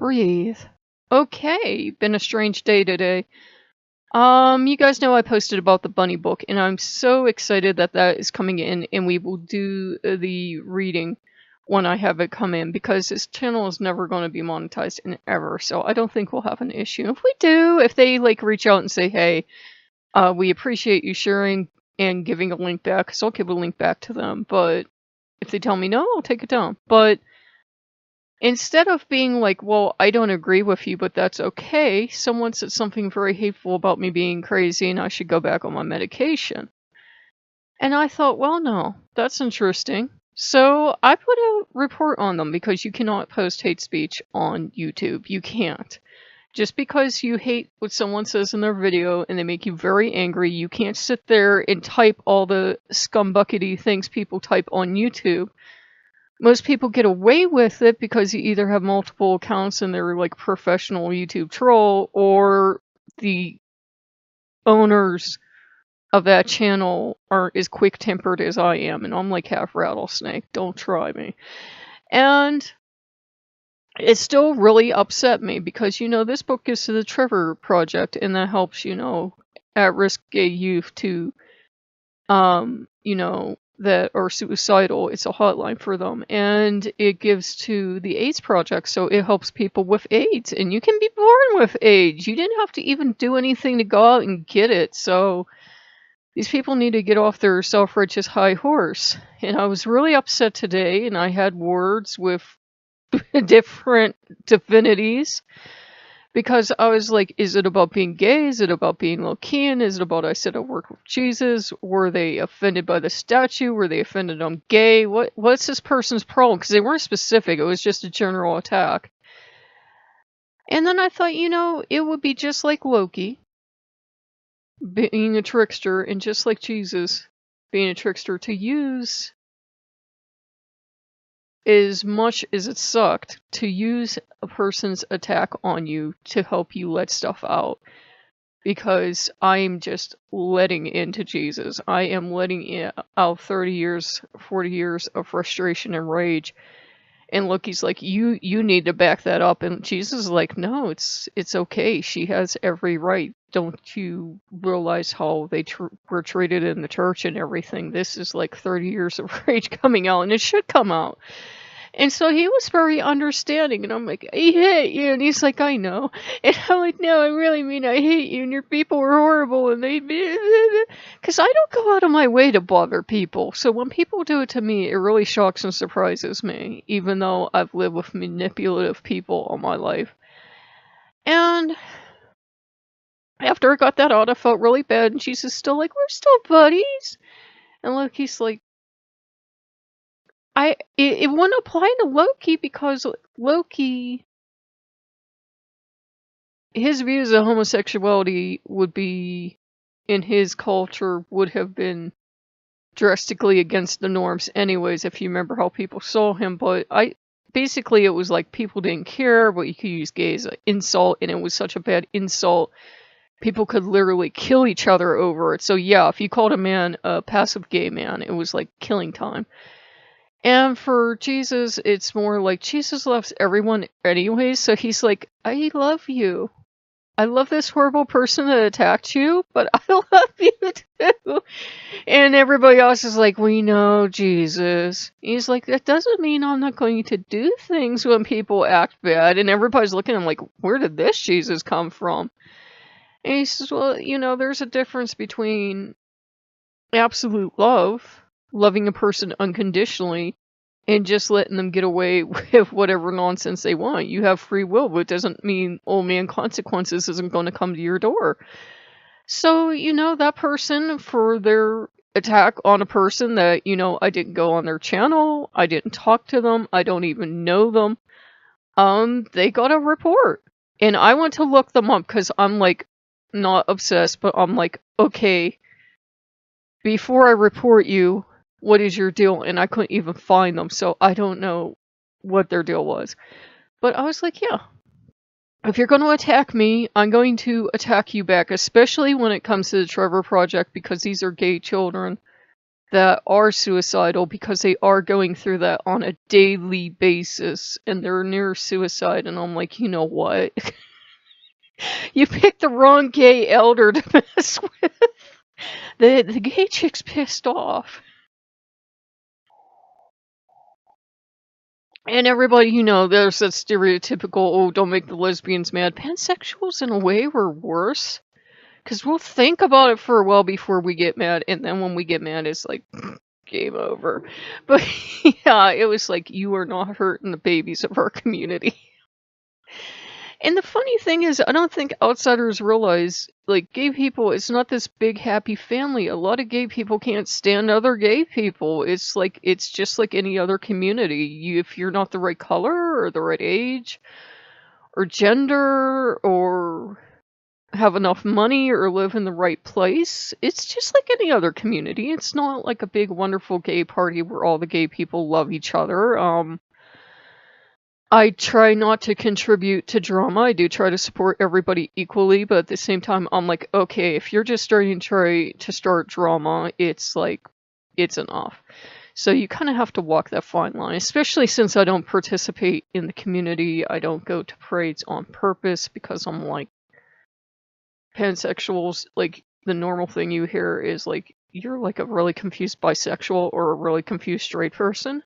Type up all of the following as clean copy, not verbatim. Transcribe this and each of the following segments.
Breathe. Okay, been a strange day today. You guys know I posted about the bunny book, and I'm so excited that that is coming in, and we will do the reading when I have it come in, because this channel is never going to be monetized in ever, so I don't think we'll have an issue. If we do, if they like reach out and say, hey, we appreciate you sharing and giving a link back, because I'll give a link back to them, but if they tell me no, I'll take it down. But instead of being like, well, I don't agree with you, but that's okay, someone said something very hateful about me being crazy and I should go back on my medication. And I thought, well, no, that's interesting. So I put a report on them, because you cannot post hate speech on YouTube. You can't. Just because you hate what someone says in their video and they make you very angry, you can't sit there and type all the scumbuckety things people type on YouTube. Most people get away with it because you either have multiple accounts and they're like professional YouTube troll, or the owners of that channel are as quick-tempered as I am, and I'm like half rattlesnake. Don't try me. And it still really upset me because, you know, this book is to the Trevor Project, and that helps, you know, at-risk gay youth to, you know, that are suicidal. It's a hotline for them, and it gives to the AIDS Project, so it helps people with AIDS, and you can be born with AIDS. You didn't have to even do anything to go out and get it, so these people need to get off their self-righteous high horse. And I was really upset today, and I had words with different divinities, because I was like, is it about being gay? Is it about being Lokean? Is it about I said I work with Jesus? Were they offended by the statue? Were they offended I'm gay? What's this person's problem? Because they weren't specific. It was just a general attack. And then I thought, you know, it would be just like Loki being a trickster, and just like Jesus being a trickster, to use, as much as it sucked, to use a person's attack on you to help you let stuff out. Because I'm just letting into Jesus. I am letting out 30 years, 40 years of frustration and rage. And Loki's like, you need to back that up. And Jesus is like, no, it's okay. She has every right. Don't you realize how they were treated in the church and everything? This is like 30 years of rage coming out, and it should come out. And so he was very understanding, and I'm like, I hate you, and he's like, I know. And I'm like, no, I really mean I hate you, and your people were horrible, and they... Because I don't go out of my way to bother people, so when people do it to me, it really shocks and surprises me, even though I've lived with manipulative people all my life. And after I got that out, I felt really bad, and she's just still like, we're still buddies. And Loki's like, it wouldn't apply to Loki, because Loki, his views of homosexuality would be, in his culture, would have been drastically against the norms anyways, if you remember how people saw him. But basically it was like people didn't care, but you could use gay as an insult, and it was such a bad insult, people could literally kill each other over it. So yeah, if you called a man a passive gay man, it was like killing time. And for Jesus, it's more like Jesus loves everyone anyway, so he's like, I love you. I love this horrible person that attacked you, but I love you too. And everybody else is like, we know Jesus. He's like, that doesn't mean I'm not going to do things when people act bad. And everybody's looking at him like, where did this Jesus come from? And he says, well, you know, there's a difference between absolute love, loving a person unconditionally, and just letting them get away with whatever nonsense they want. You have free will, but it doesn't mean old man consequences isn't going to come to your door. So, you know, that person, for their attack on a person that, you know, I didn't go on their channel, I didn't talk to them, I don't even know them, they got a report. And I went to look them up, because I'm like, not obsessed, but I'm like, okay, before I report you, what is your deal? And I couldn't even find them, so I don't know what their deal was. But I was like, yeah, if you're going to attack me, I'm going to attack you back, especially when it comes to the Trevor Project, because these are gay children that are suicidal because they are going through that on a daily basis and they're near suicide. And I'm like, you know what? You picked the wrong gay elder to mess with. The gay chick's pissed off. And everybody, there's that stereotypical, oh, don't make the lesbians mad. Pansexuals, in a way, were worse. Because we'll think about it for a while before we get mad, and then when we get mad, it's like, game over. But yeah, it was like, you are not hurting the babies of our community. And the funny thing is, I don't think outsiders realize, like, gay people, it's not this big happy family. A lot of gay people can't stand other gay people. It's just like any other community. If you're not the right color, or the right age, or gender, or have enough money, or live in the right place, it's just like any other community. It's not like a big, wonderful gay party where all the gay people love each other. I try not to contribute to drama. I do try to support everybody equally, but at the same time, I'm like, okay, if you're just starting to try to start drama, it's like, it's enough. So you kind of have to walk that fine line, especially since I don't participate in the community. I don't go to parades on purpose because I'm like, pansexuals, like, the normal thing you hear is like, you're like a really confused bisexual or a really confused straight person.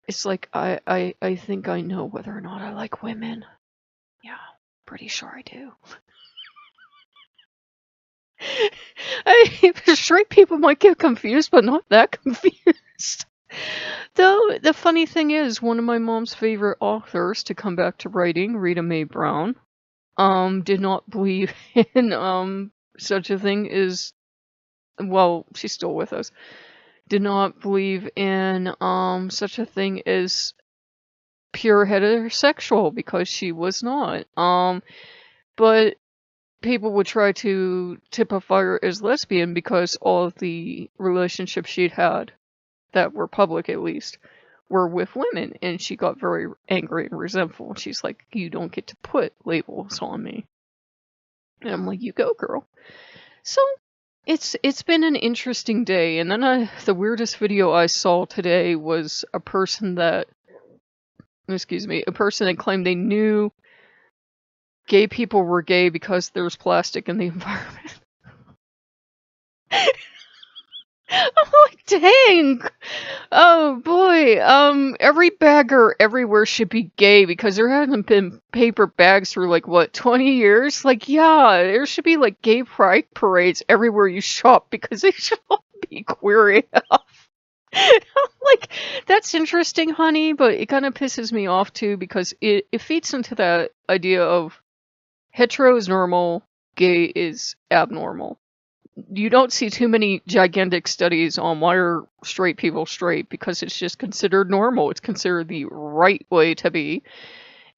It's like, I think I know whether or not I like women. Yeah, pretty sure I do. Straight people might get confused, but not that confused. Though, the funny thing is, one of my mom's favorite authors to come back to writing, Rita Mae Brown, did not believe in, such a thing as, well, she's still with us, did not believe in, such a thing as pure heterosexual, because she was not. But people would try to typify her as lesbian because all of the relationships she'd had, that were public at least, were with women, and she got very angry and resentful. She's like, you don't get to put labels on me. And I'm like, you go, girl. So it's been an interesting day. And then the weirdest video I saw today was a person that claimed they knew gay people were gay because there's plastic in the environment. I'm like, dang. Oh boy. Every bagger everywhere should be gay because there hasn't been paper bags for like, what, 20 years? Like, yeah, there should be like gay pride parades everywhere you shop because they should all be queer enough. I'm like, that's interesting, honey, but it kind of pisses me off too because it feeds into that idea of hetero is normal, gay is abnormal. You don't see too many gigantic studies on why are straight people straight because it's just considered normal. It's considered the right way to be.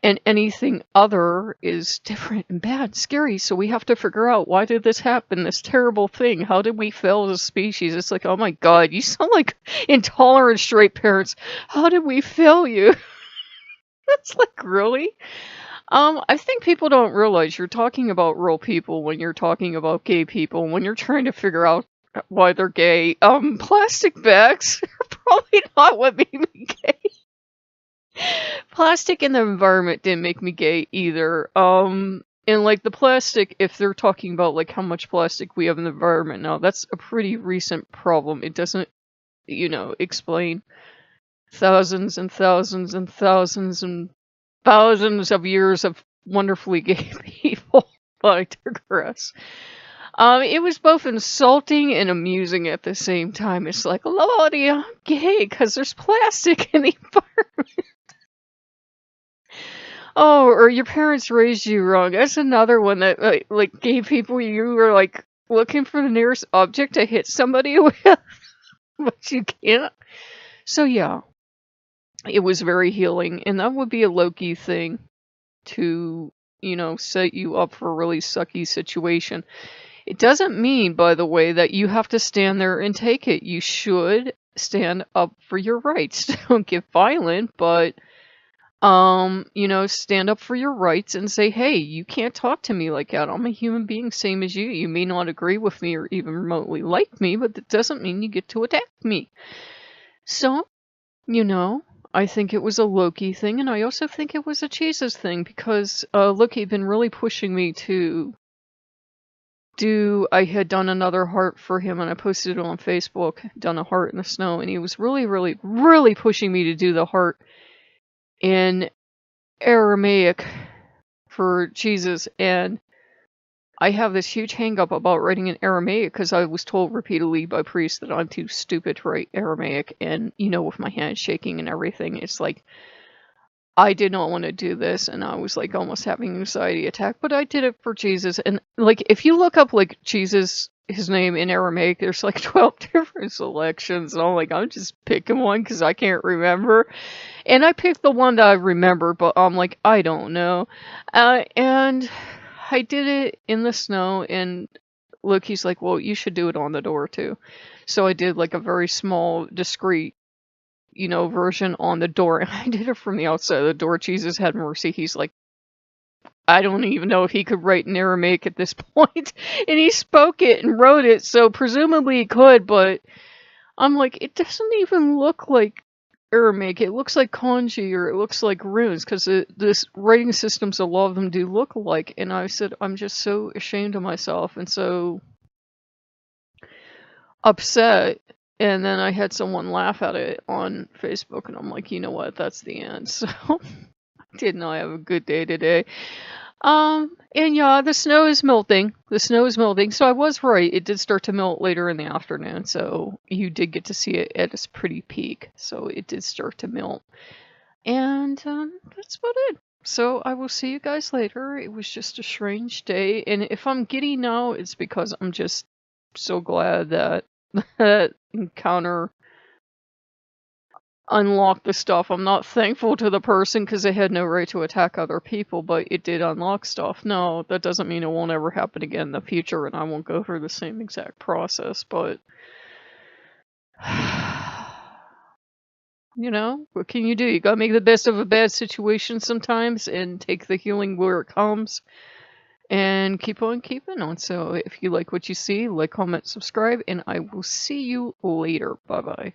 And anything other is different and bad, scary. So we have to figure out, why did this happen? This terrible thing. How did we fail as a species? It's like, oh my God, you sound like intolerant straight parents. How did we fail you? That's like, really? I think people don't realize you're talking about real people when you're talking about gay people. When you're trying to figure out why they're gay, plastic bags are probably not what made me gay. Plastic in the environment didn't make me gay either. And like the plastic, if they're talking about like how much plastic we have in the environment now, that's a pretty recent problem. It doesn't, explain thousands and thousands and thousands and thousands of years of wonderfully gay people. But I digress. It was both insulting and amusing at the same time. It's like, Lordy, I'm gay because there's plastic in the environment. Oh, or your parents raised you wrong. That's another one that, like gay people, you were like looking for the nearest object to hit somebody with, but you can't. So yeah. It was very healing, and that would be a Loki thing to, set you up for a really sucky situation. It doesn't mean, by the way, that you have to stand there and take it. You should stand up for your rights. Don't get violent, but You know, stand up for your rights and say, hey, you can't talk to me like that. I'm a human being, same as you. You may not agree with me or even remotely like me, but that doesn't mean you get to attack me. So, you know, I think it was a Loki thing, and I also think it was a Jesus thing, because Loki had been really pushing me to I had done another heart for him, and I posted it on Facebook, done a heart in the snow, and he was really, really, really pushing me to do the heart in Aramaic for Jesus, and I have this huge hang up about writing in Aramaic because I was told repeatedly by priests that I'm too stupid to write Aramaic, and you know, with my hands shaking and everything, it's like I did not want to do this, and I was like almost having an anxiety attack, but I did it for Jesus. And like, if you look up like Jesus, his name in Aramaic, there's like 12 different selections, and I'm like, I'm just picking one because I can't remember. And I picked the one that I remember, but I'm like, I don't know. And I did it in the snow, and Loki's like, well, you should do it on the door too. So I did like a very small, discreet, you know, version on the door. And I did it from the outside of the door. Jesus had mercy. He's like, I don't even know if he could write in Aramaic at this point. And he spoke it and wrote it, so presumably he could, but I'm like, it doesn't even look like Aramaic. It looks like kanji, or it looks like runes, because this writing systems, a lot of them do look alike. And I said, I'm just so ashamed of myself and so upset. And then I had someone laugh at it on Facebook, and I'm like, you know what, that's the end. So I did not have a good day today. And yeah, the snow is melting. The snow is melting. So I was right. It did start to melt later in the afternoon. So you did get to see it at its pretty peak. So it did start to melt. And that's about it. So I will see you guys later. It was just a strange day. And if I'm giddy now, it's because I'm just so glad that that encounter unlock the stuff. I'm not thankful to the person because they had no right to attack other people, but it did unlock stuff. No, that doesn't mean it won't ever happen again in the future, and I won't go through the same exact process, but you know, what can you do? You gotta make the best of a bad situation sometimes and take the healing where it comes and keep on keeping on. So if you like what you see, like, comment, subscribe, and I will see you later. Bye bye.